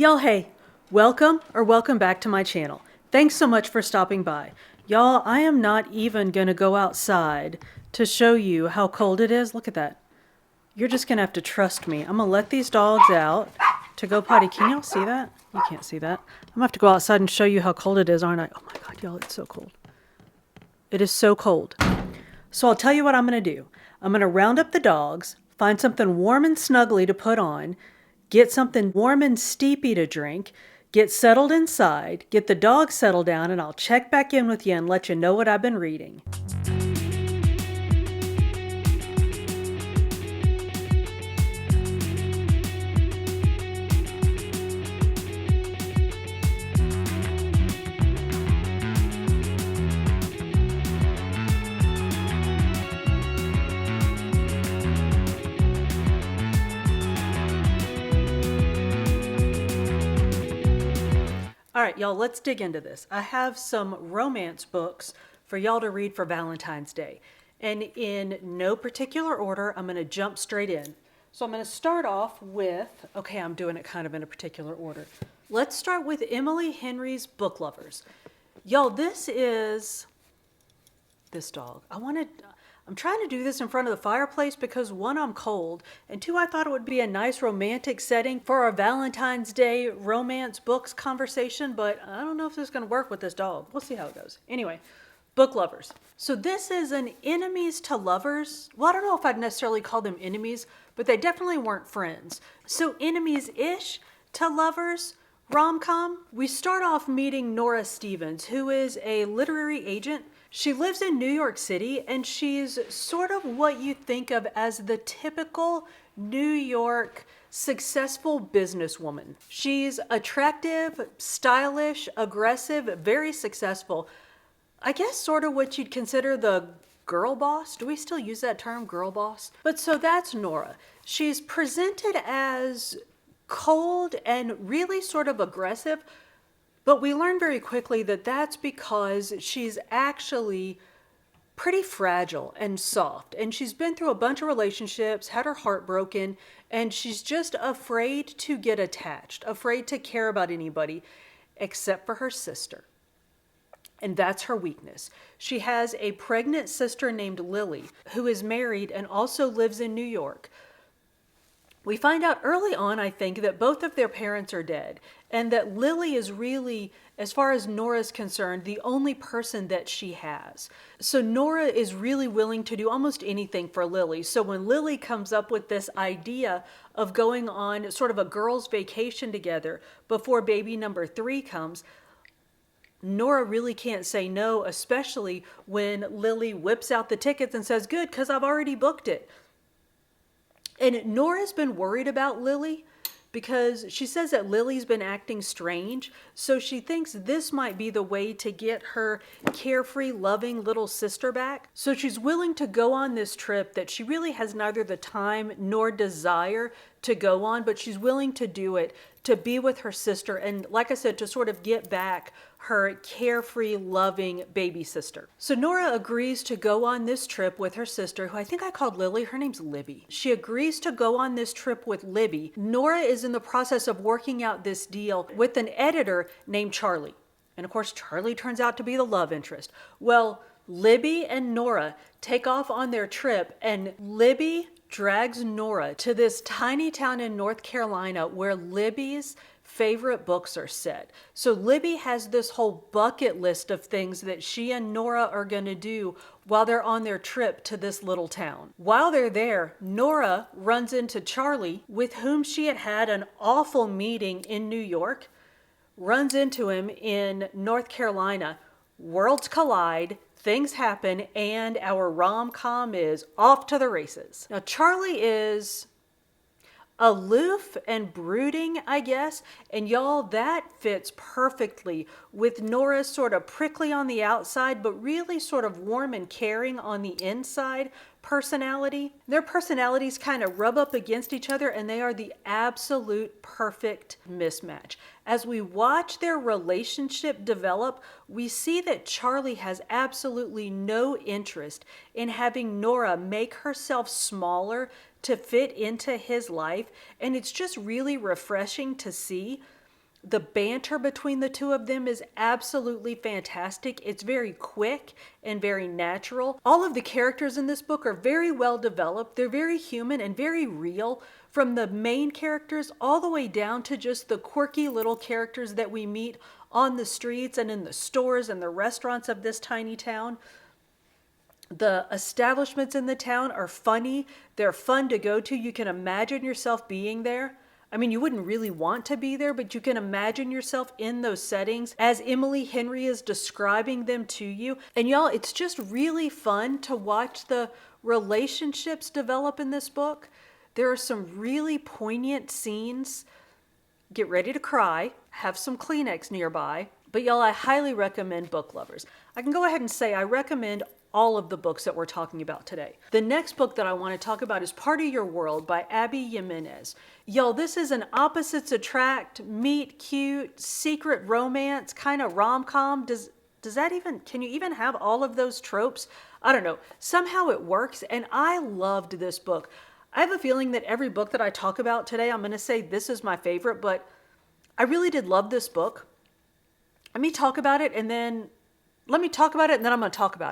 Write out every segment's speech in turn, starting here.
Y'all, hey, welcome back to my channel. Thanks so much for stopping by. Y'all, I am not even gonna go outside to show you how cold it is. Look at that. You're just gonna have to trust me. I'm gonna let these dogs out to go potty. Can y'all see that? You can't see that. I'm gonna have to go outside and show you how cold it is, aren't I? Oh my God, y'all, it's so cold. It is so cold. So I'll tell you what I'm gonna do. I'm gonna round up the dogs, find something warm and snuggly to put on, get something warm and steepy to drink, get settled inside, get the dogs settled down, and I'll check back in with you and let you know what I've been reading. All right, y'all, let's dig into this. I have some romance books for y'all to read for Valentine's Day. And in no particular order, I'm going to jump straight in. So I'm going to start off with, okay, I'm doing it kind of in a particular order. Let's start with Emily Henry's Book Lovers. Y'all, this is this dog. I'm trying to do this in front of the fireplace because one, I'm cold, and two, I thought it would be a nice romantic setting for our Valentine's Day romance books conversation, but I don't know if this is going to work with this dog. We'll see how it goes. Anyway, Book Lovers. So this is an enemies to lovers. Well, I don't know if I'd necessarily call them enemies, but they definitely weren't friends. So enemies-ish to lovers. Rom-com. We start off meeting Nora Stevens, who is a literary agent. She lives in New York City, and she's sort of what you think of as the typical New York successful businesswoman. She's attractive, stylish, aggressive, very successful. I guess sort of what you'd consider the girl boss. Do we still use that term, girl boss? But so that's Nora. She's presented as cold and really sort of aggressive, but we learn very quickly that that's because she's actually pretty fragile and soft, and she's been through a bunch of relationships, had her heart broken, and she's just afraid to get attached, afraid to care about anybody except for her sister. And that's her weakness. She has a pregnant sister named Lily, who is married and also lives in New York. We find out early on, I think, that both of their parents are dead, and that Lily is really, as far as Nora's concerned, the only person that she has. So Nora is really willing to do almost anything for Lily. So when Lily comes up with this idea of going on sort of a girls' vacation together before baby number 3 comes, Nora really can't say no, especially when Lily whips out the tickets and says, "Good, because I've already booked it." And Nora's been worried about Lily because she says that Lily's been acting strange. So she thinks this might be the way to get her carefree, loving little sister back. So she's willing to go on this trip that she really has neither the time nor desire to go on, but she's willing to do it to be with her sister. And like I said, to sort of get back her carefree, loving baby sister. So Nora agrees to go on this trip with her sister, who I think I called Lily. Her name's Libby. She agrees to go on this trip with Libby. Nora is in the process of working out this deal with an editor named Charlie. And of course, Charlie turns out to be the love interest. Well, Libby and Nora take off on their trip, and Libby drags Nora to this tiny town in North Carolina where Libby's favorite books are set. So Libby has this whole bucket list of things that she and Nora are going to do while they're on their trip to this little town. While they're there, Nora runs into Charlie, with whom she had had an awful meeting in New York, runs into him in North Carolina. Worlds collide, things happen, and our rom-com is off to the races. Now, Charlie is aloof and brooding, I guess, and y'all, that fits perfectly with Nora's sort of prickly on the outside, but really sort of warm and caring on the inside personality. Their personalities kind of rub up against each other, and they are the absolute perfect mismatch. As we watch their relationship develop, we see that Charlie has absolutely no interest in having Nora make herself smaller to fit into his life, and it's just really refreshing to see. The banter between the two of them is absolutely fantastic. It's very quick and very natural. All of the characters in this book are very well developed. They're very human and very real, from the main characters all the way down to just the quirky little characters that we meet on the streets and in the stores and the restaurants of this tiny town. The establishments in the town are funny. They're fun to go to. You can imagine yourself being there. I mean, you wouldn't really want to be there, but you can imagine yourself in those settings as Emily Henry is describing them to you. And y'all, it's just really fun to watch the relationships develop in this book. There are some really poignant scenes. Get ready to cry. Have some Kleenex nearby. But y'all, I highly recommend book lovers. I can go ahead and say I recommend all of the books that we're talking about today. The next book that I want to talk about is Part of Your World by Abby Jiminez. Y'all, this is an opposites attract, meet cute, secret romance, kind of rom-com. Does that even, can you even have all of those tropes? I don't know. Somehow it works, and I loved this book. I have a feeling that every book that I talk about today, I'm going to say this is my favorite, but I really did love this book. Let me talk about it, and then I'm going to talk about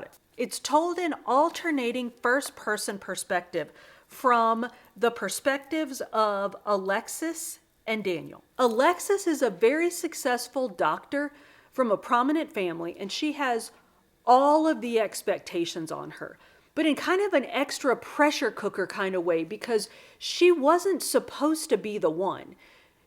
it. It's told in alternating first-person perspective from the perspectives of Alexis and Daniel. Alexis is a very successful doctor from a prominent family, and she has all of the expectations on her, but in kind of an extra pressure cooker kind of way, because she wasn't supposed to be the one.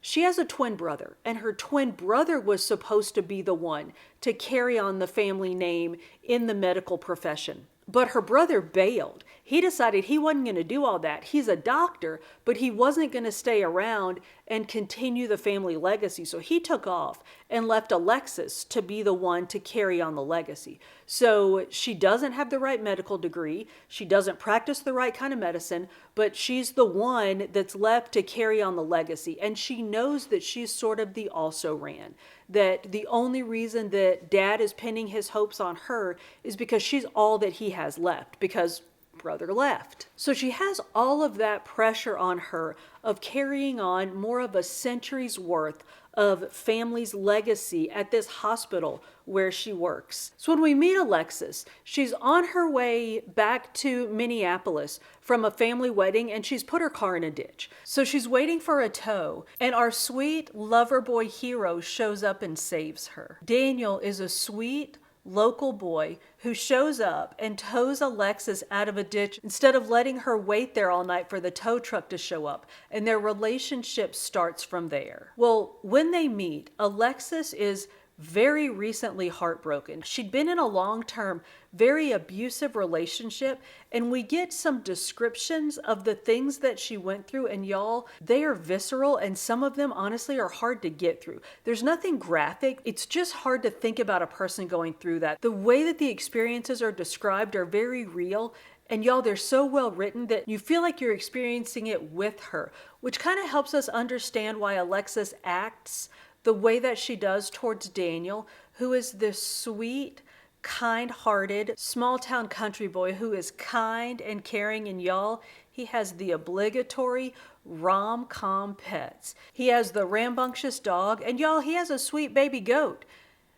She has a twin brother, and her twin brother was supposed to be the one to carry on the family name in the medical profession. But her brother bailed. He decided he wasn't going to do all that. He's a doctor, but he wasn't going to stay around and continue the family legacy. So he took off and left Alexis to be the one to carry on the legacy. So she doesn't have the right medical degree. She doesn't practice the right kind of medicine, but she's the one that's left to carry on the legacy. And she knows that she's sort of the also-ran. That the only reason that Dad is pinning his hopes on her is because she's all that he has left, because brother left. So she has all of that pressure on her of carrying on more of a century's worth of family's legacy at this hospital where she works. So when we meet Alexis, she's on her way back to Minneapolis from a family wedding, and she's put her car in a ditch. So she's waiting for a tow, and our sweet lover boy hero shows up and saves her. Daniel is a sweet local boy who shows up and tows Alexis out of a ditch instead of letting her wait there all night for the tow truck to show up, and their relationship starts from there. Well, when they meet, Alexis is very recently heartbroken. She'd been in a long-term, very abusive relationship, and we get some descriptions of the things that she went through, and y'all, they are visceral, and some of them honestly are hard to get through. There's nothing graphic. It's just hard to think about a person going through that. The way that the experiences are described are very real, and y'all, they're so well written that you feel like you're experiencing it with her, which kind of helps us understand why Alexis acts the way that she does towards Daniel, who is this sweet, kind-hearted, small-town country boy who is kind and caring, and y'all, he has the obligatory rom-com pets. He has the rambunctious dog, and y'all, he has a sweet baby goat.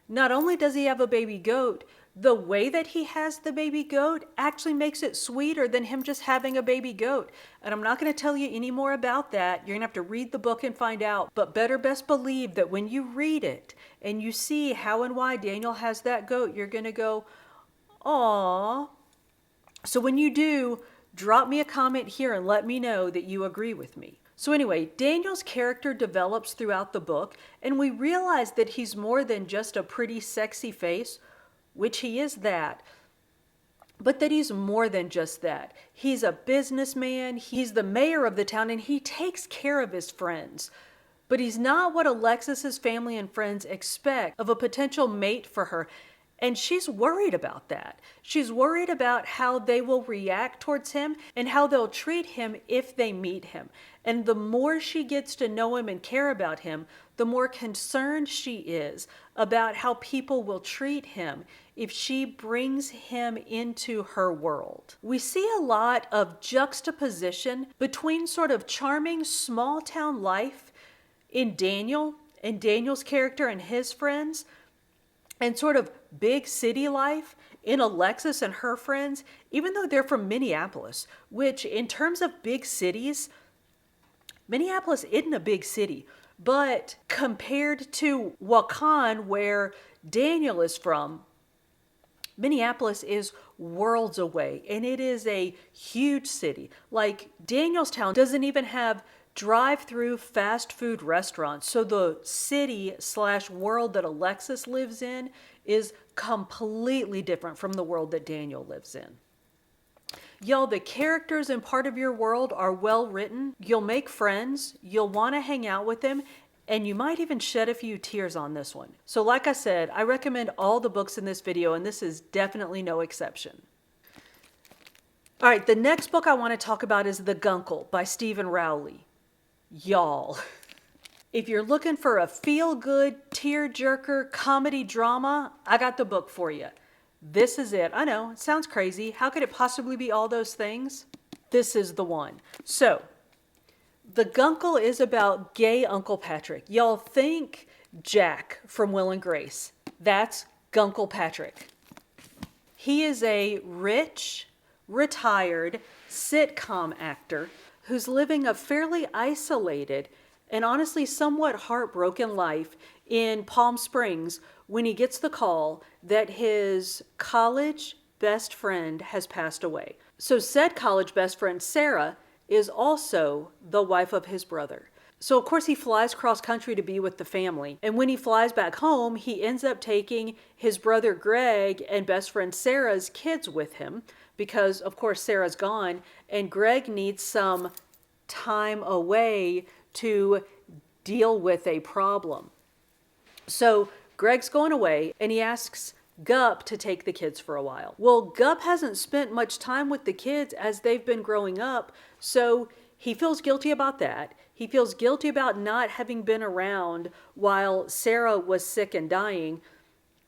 Not only does he have a baby goat, the way that he has the baby goat actually makes it sweeter than him just having a baby goat. And I'm not going to tell you any more about that. You're going to have to read the book and find out. But better best believe that when you read it and you see how and why Daniel has that goat, you're going to go, "Aw." So when you do, drop me a comment here and let me know that you agree with me. So anyway, Daniel's character develops throughout the book, and we realize that he's more than just a pretty sexy face, which he is that, but that he's more than just that. He's a businessman, he's the mayor of the town, and he takes care of his friends. But he's not what Alexis's family and friends expect of a potential mate for her. And she's worried about that. She's worried about how they will react towards him and how they'll treat him if they meet him. And the more she gets to know him and care about him, the more concerned she is about how people will treat him if she brings him into her world. We see a lot of juxtaposition between sort of charming small town life in Daniel and Daniel's character and his friends, and sort of big city life in Alexis and her friends, even though they're from Minneapolis, which in terms of big cities, Minneapolis isn't a big city, but compared to Waukon, where Daniel is from, Minneapolis is worlds away, and it is a huge city. Like, Danielstown doesn't even have drive-through fast food restaurants. So the city / world that Alexis lives in is completely different from the world that Daniel lives in. Y'all, the characters in part of your world are well written. You'll make friends, you'll want to hang out with them, and you might even shed a few tears on this one. So like I said, I recommend all the books in this video, and this is definitely no exception. All right, the next book I want to talk about is The Guncle by Steven Rowley. Y'all, if you're looking for a feel-good, tear-jerker comedy drama, I got the book for you. This is it. I know, it sounds crazy. How could it possibly be all those things? This is the one. So, The Guncle is about gay Uncle Patrick. Y'all think Jack from Will and Grace. That's Guncle Patrick. He is a rich, retired sitcom actor who's living a fairly isolated and honestly somewhat heartbroken life in Palm Springs when he gets the call that his college best friend has passed away. So said college best friend, Sarah, is also the wife of his brother. So of course he flies cross country to be with the family. And when he flies back home, he ends up taking his brother Greg and best friend Sarah's kids with him because of course Sarah's gone and Greg needs some time away to deal with a problem. So Greg's going away and he asks Gup to take the kids for a while. Well, Gup hasn't spent much time with the kids as they've been growing up, so he feels guilty about that. He feels guilty about not having been around while Sarah was sick and dying,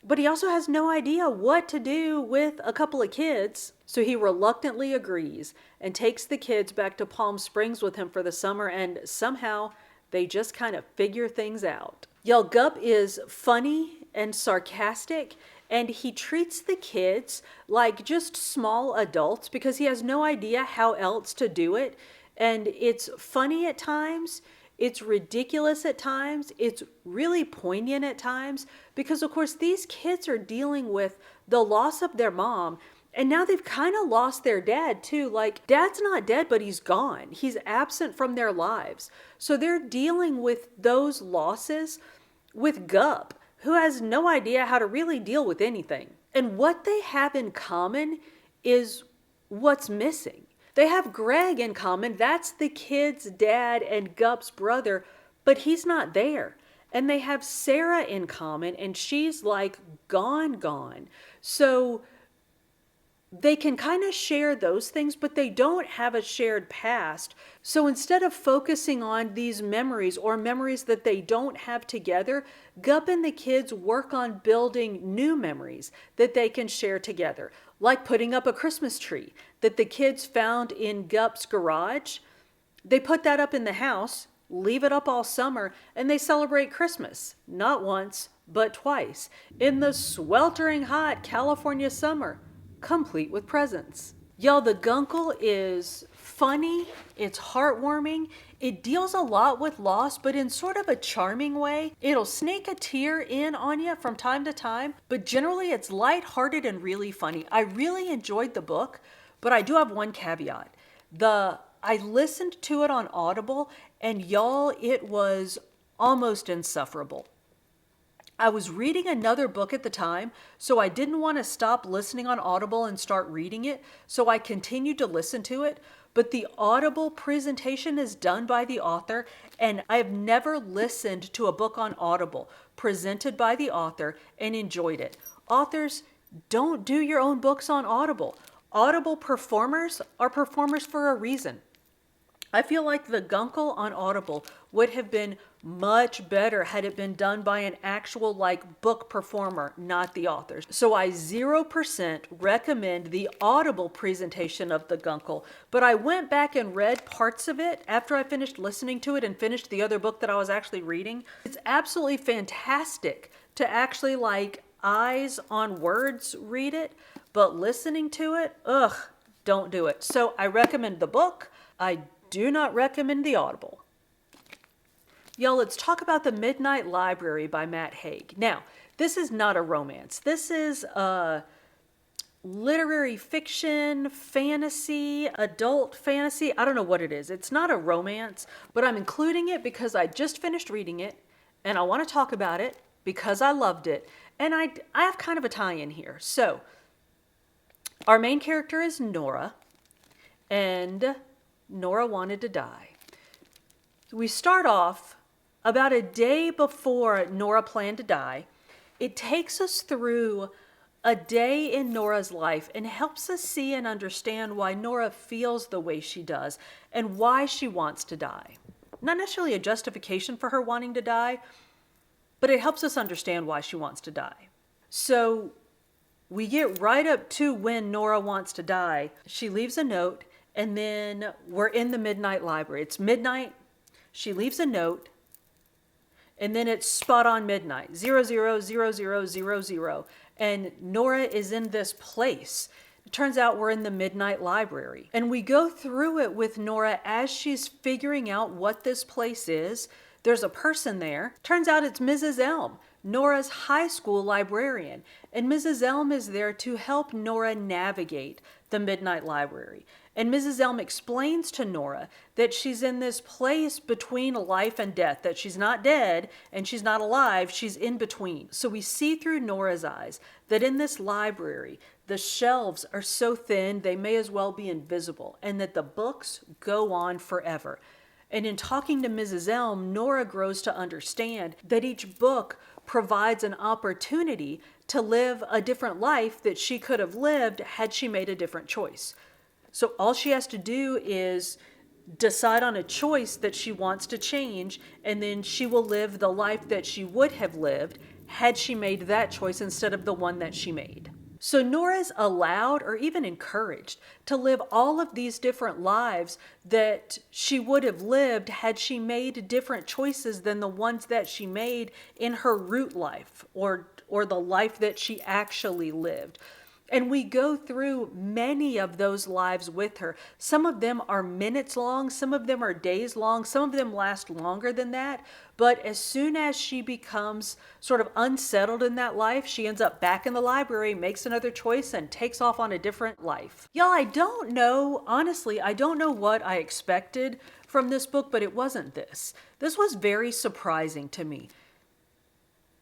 but he also has no idea what to do with a couple of kids. So he reluctantly agrees and takes the kids back to Palm Springs with him for the summer, and somehow they just kind of figure things out. Y'all, Gup is funny and sarcastic, and he treats the kids like just small adults because he has no idea how else to do it. And it's funny at times, it's ridiculous at times, it's really poignant at times because of course these kids are dealing with the loss of their mom, and now they've kind of lost their dad too. Like, dad's not dead, but he's gone. He's absent from their lives. So they're dealing with those losses with Gup, who has no idea how to really deal with anything. And what they have in common is what's missing. They have Greg in common. That's the kid's dad and Gup's brother, but he's not there. And they have Sarah in common, and she's like gone. So they can kind of share those things, but they don't have a shared past. So instead of focusing on these memories or memories that they don't have together, Gup and the kids work on building new memories that they can share together, like putting up a Christmas tree that the kids found in Gup's garage. They put that up in the house, leave it up all summer, and they celebrate Christmas, not once, but twice, in the sweltering hot California summer, complete with presents. Y'all, The Guncle is funny, it's heartwarming, it deals a lot with loss, but in sort of a charming way. It'll sneak a tear in on you from time to time, but generally it's lighthearted and really funny. I really enjoyed the book, but I do have one caveat. I listened to it on Audible, and y'all, it was almost insufferable. I was reading another book at the time, so I didn't want to stop listening on Audible and start reading it, so I continued to listen to it. But the Audible presentation is done by the author, and I have never listened to a book on Audible presented by the author and enjoyed it. Authors, don't do your own books on Audible. Audible performers are performers for a reason. I feel like The Guncle on Audible would have been much better had it been done by an actual like book performer, not the authors. So I 0% recommend the audible presentation of the Guncle, but I went back and read parts of it after I finished listening to it and finished the other book that I was actually reading. It's absolutely fantastic to actually like eyes on words read it, but listening to it, don't do it. So I recommend the book. I do not recommend the audible. Y'all, let's talk about The Midnight Library by Matt Haig. Now, this is not a romance. This is a literary fiction, fantasy, adult fantasy. I don't know what it is. It's not a romance, but I'm including it because I just finished reading it and I want to talk about it because I loved it. And I have kind of a tie-in here. So, our main character is Nora, and Nora wanted to die. We start off about a day before Nora planned to die. It takes us through a day in Nora's life and helps us see and understand why Nora feels the way she does and why she wants to die. Not necessarily a justification for her wanting to die, but it helps us understand why she wants to die. So we get right up to when Nora wants to die. She leaves a note, and then we're in the Midnight Library. It's midnight. She leaves a note, and then it's spot on midnight, 000000, and Nora is in this place. It turns out we're in the Midnight Library, and we go through it with Nora as she's figuring out what this place is. There's a person there. Turns out it's Mrs. Elm, Nora's high school librarian, and Mrs. Elm is there to help Nora navigate the Midnight Library. And Mrs. Elm explains to Nora that she's in this place between life and death, that she's not dead and she's not alive, she's in between. So we see through Nora's eyes that in this library, the shelves are so thin they may as well be invisible, and that the books go on forever. And in talking to Mrs. Elm, Nora grows to understand that each book provides an opportunity to live a different life that she could have lived had she made a different choice. So all she has to do is decide on a choice that she wants to change, and then she will live the life that she would have lived had she made that choice instead of the one that she made. So Nora's allowed or even encouraged to live all of these different lives that she would have lived had she made different choices than the ones that she made in her root life or the life that she actually lived. And we go through many of those lives with her. Some of them are minutes long, some of them are days long, some of them last longer than that. But as soon as she becomes sort of unsettled in that life, she ends up back in the library, makes another choice, and takes off on a different life. Y'all, I don't know, honestly, I don't know what I expected from this book, but it wasn't this. This was very surprising to me.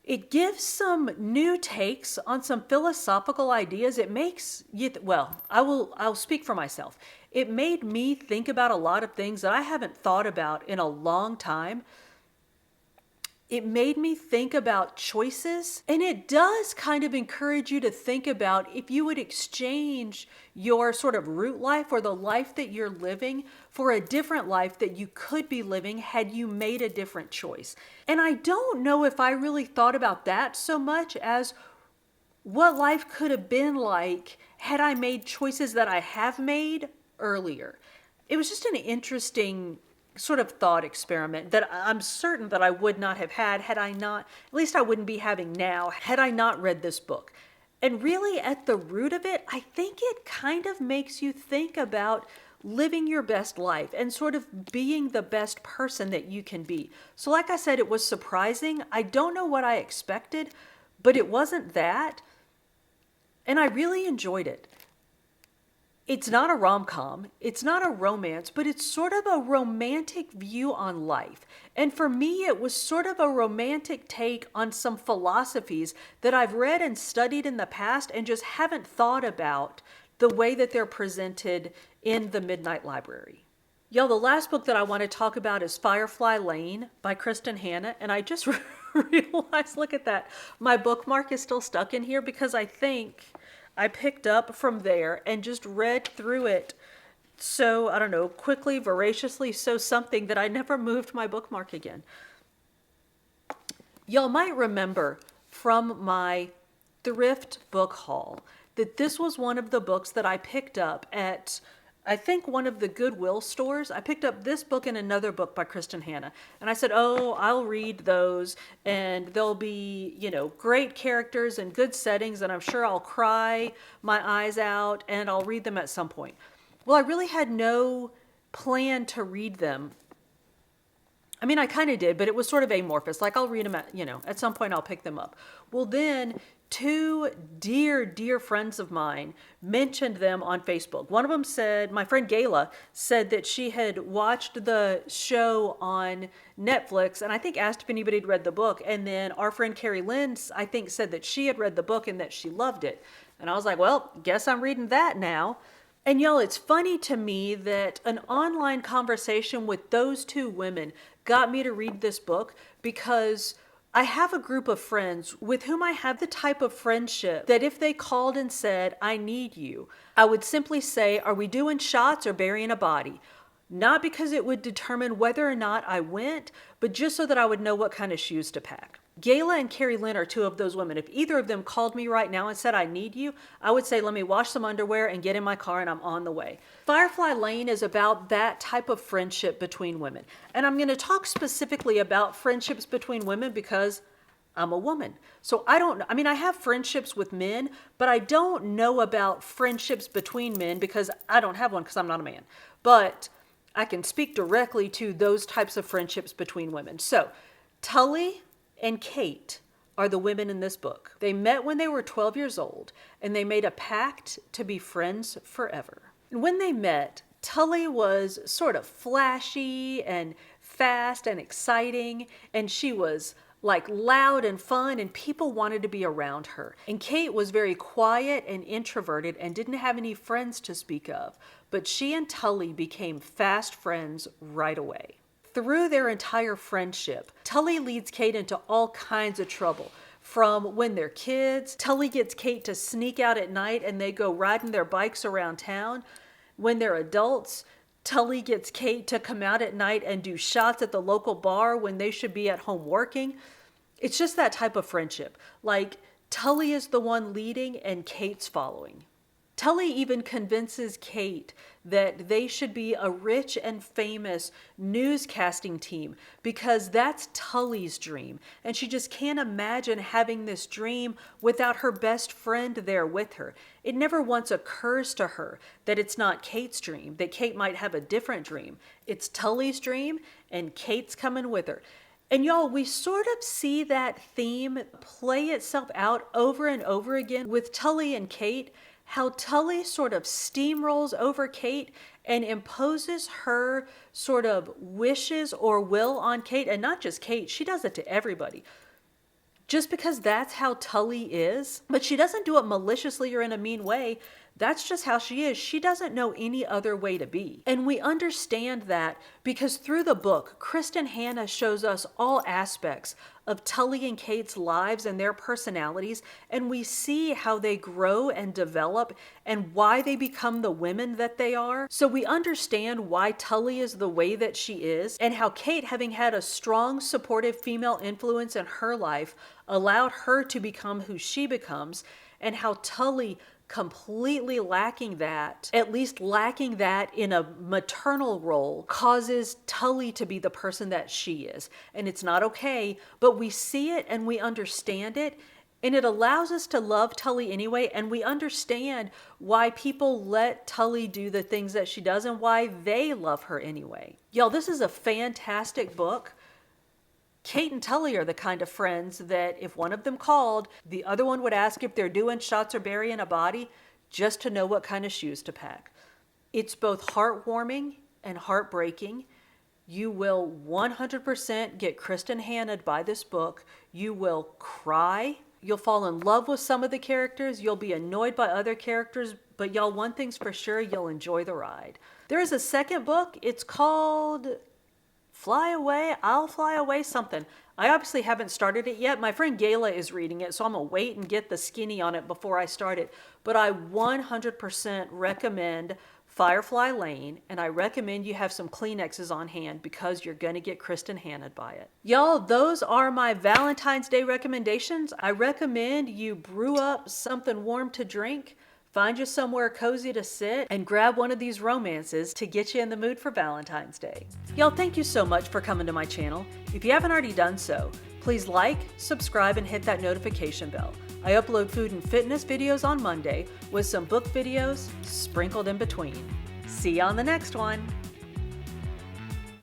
It gives some new takes on some philosophical ideas. It makes you, I'll speak for myself. It made me think about a lot of things that I haven't thought about in a long time. It made me think about choices, and it does kind of encourage you to think about if you would exchange your sort of root life or the life that you're living for a different life that you could be living had you made a different choice. And I don't know if I really thought about that so much as what life could have been like had I made choices that I have made earlier. It was just an interesting sort of thought experiment that I'm certain that I would not have had I not, at least I wouldn't be having now, had I not read this book. And really at the root of it, I think it kind of makes you think about living your best life and sort of being the best person that you can be. So like I said, it was surprising. I don't know what I expected, but it wasn't that. And I really enjoyed it. It's not a rom-com, it's not a romance, but it's sort of a romantic view on life. And for me, it was sort of a romantic take on some philosophies that I've read and studied in the past and just haven't thought about the way that they're presented in the Midnight Library. Y'all, the last book that I want to talk about is Firefly Lane by Kristin Hannah, and I just realized, look at that, my bookmark is still stuck in here because I think I picked up from there and just read through it so, I don't know, quickly, voraciously, so something that I never moved my bookmark again. Y'all might remember from my thrift book haul that this was one of the books that I picked up at, I think, one of the Goodwill stores. I picked up this book and another book by Kristin Hannah. And I said, oh, I'll read those and they'll be, great characters and good settings, and I'm sure I'll cry my eyes out and I'll read them at some point. Well, I really had no plan to read them. I mean, I kind of did, but it was sort of amorphous. Like, I'll read them at some point I'll pick them up. Well, then two dear friends of mine mentioned them on Facebook. One of them said, my friend Gayla said that she had watched the show on Netflix and I think asked if anybody had read the book. And then our friend Carrie Lynn, I think, said that she had read the book and that she loved it. And I was like, well, guess I'm reading that now. And y'all, it's funny to me that an online conversation with those two women got me to read this book, because I have a group of friends with whom I have the type of friendship that if they called and said, I need you, I would simply say, are we doing shots or burying a body? Not because it would determine whether or not I went, but just so that I would know what kind of shoes to pack. Gayla and Carrie Lynn are two of those women. If either of them called me right now and said, I need you, I would say, let me wash some underwear and get in my car and I'm on the way. Firefly Lane is about that type of friendship between women. And I'm going to talk specifically about friendships between women because I'm a woman. So I have friendships with men, but I don't know about friendships between men because I don't have one because I'm not a man. But I can speak directly to those types of friendships between women. So Tully and Kate are the women in this book. They met when they were 12 years old, and they made a pact to be friends forever. And when they met, Tully was sort of flashy and fast and exciting, and she was like loud and fun, and people wanted to be around her. And Kate was very quiet and introverted and didn't have any friends to speak of, but she and Tully became fast friends right away. Through their entire friendship, Tully leads Kate into all kinds of trouble. From when they're kids, Tully gets Kate to sneak out at night and they go riding their bikes around town. When they're adults, Tully gets Kate to come out at night and do shots at the local bar when they should be at home working. It's just that type of friendship. Like, Tully is the one leading and Kate's following. Tully even convinces Kate that they should be a rich and famous newscasting team because that's Tully's dream. And she just can't imagine having this dream without her best friend there with her. It never once occurs to her that it's not Kate's dream, that Kate might have a different dream. It's Tully's dream and Kate's coming with her. And y'all, we sort of see that theme play itself out over and over again with Tully and Kate. How Tully sort of steamrolls over Kate and imposes her sort of wishes or will on Kate. And not just Kate, she does it to everybody. Just because that's how Tully is, but she doesn't do it maliciously or in a mean way. That's just how she is. She doesn't know any other way to be. And we understand that because through the book, Kristin Hannah shows us all aspects of Tully and Kate's lives and their personalities, and we see how they grow and develop and why they become the women that they are. So we understand why Tully is the way that she is, and how Kate, having had a strong, supportive female influence in her life, allowed her to become who she becomes, and how Tully, completely lacking that, at least lacking that in a maternal role, causes Tully to be the person that she is. And it's not okay, but we see it and we understand it, and it allows us to love Tully anyway, and we understand why people let Tully do the things that she does and why they love her anyway. Y'all, this is a fantastic book. Kate and Tully are the kind of friends that if one of them called, the other one would ask if they're doing shots or burying a body just to know what kind of shoes to pack. It's both heartwarming and heartbreaking. You will 100% get Kristin Hannah by this book. You will cry. You'll fall in love with some of the characters. You'll be annoyed by other characters. But y'all, one thing's for sure, you'll enjoy the ride. There is a second book. It's called Fly Away, I'll Fly Away something. I obviously haven't started it yet. My friend Gayla is reading it, so I'm going to wait and get the skinny on it before I start it. But I 100% recommend Firefly Lane, and I recommend you have some Kleenexes on hand because you're going to get Kristin Hannah by it. Y'all, those are my Valentine's Day recommendations. I recommend you brew up something warm to drink, find you somewhere cozy to sit, and grab one of these romances to get you in the mood for Valentine's Day. Y'all, thank you so much for coming to my channel. If you haven't already done so, please like, subscribe, and hit that notification bell. I upload food and fitness videos on Monday with some book videos sprinkled in between. See you on the next one.